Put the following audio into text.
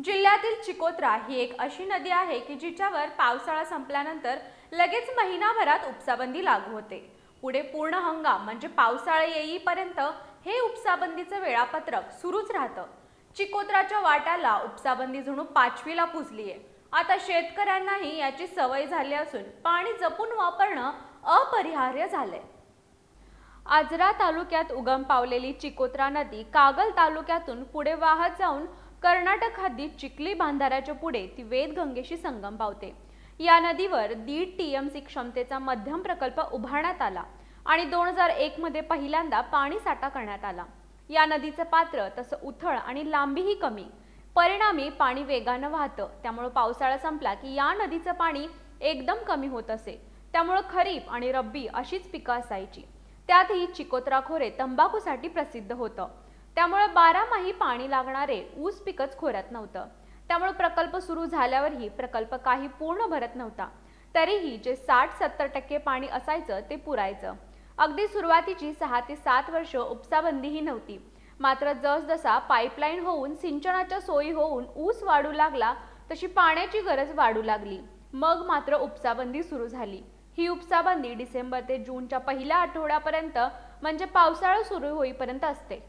जिल्ह्यातील चिकोत्रा ही एक अशी नदी आहे की जिच्यावर पावसाळा संपल्यानंतर लगेच महिनाभरात उपसाबंदी लागू होते। पुढे पूर्ण हंगाम म्हणजे पावसाळा येईपर्यंत हे उपसाबंदीचे वेळापत्रक सुरूच राहतं। चिकोत्राच्या वाट्याला उपसाबंदी जणू पाचवीला पुजलीये। आता शेतकऱ्यांनाही याची सवय झाली असून पाणी जपून वापरणं अपरिहार्य झालंय। आजरा तालुक्यात उगम पावलेली चिकोत्रा नदी कागल तालुक्यातून पुढे वाहत जाऊन कर्नाटक हद्दीत चिखली बांधाऱ्याच्या पुढे ती वेदगंगेशी संगम पावते। या नदीवर 1.5 TMC क्षमतेचा मध्यम प्रकल्प उभारण्यात आला आणि 2001 मध्ये पहिल्यांदा पाणी साठा करण्यात आला। या नदीचं पात्र तसं उथळ आणि लांबीही कमी, परिणामी पाणी वेगानं वाहतं। त्यामुळे पावसाळा संपला की या नदीचं पाणी एकदम कमी होत असे। त्यामुळे खरीप आणि रब्बी अशीच पिकं असायची। त्यातही चिकोत्रा खोरे तंबाखूसाठी प्रसिद्ध होतं। त्यामुळे 12 माही पाणी लागणारे ऊस पिकच खोऱ्यात नव्हतं। त्यामुळे प्रकल्प सुरू झाल्यावरही प्रकल्प काही पूर्ण भरत नव्हता। तरीही जे 60-70% पाणी असायचं ते पुरायचं। अगदी सुरुवातीची 6 ते 7 वर्ष उपसाबंदीही नव्हती। मात्र जसजसा पाईपलाईन होऊन सिंचनाच्या सोयी होऊन ऊस वाढू लागला तशी पाण्याची गरज वाढू लागली। मग मात्र उपसाबंदी सुरू झाली। ही उपसाबंदी डिसेंबर ते जूनच्या पहिल्या आठवड्यापर्यंत म्हणजे पावसाळा सुरू होईपर्यंत असते।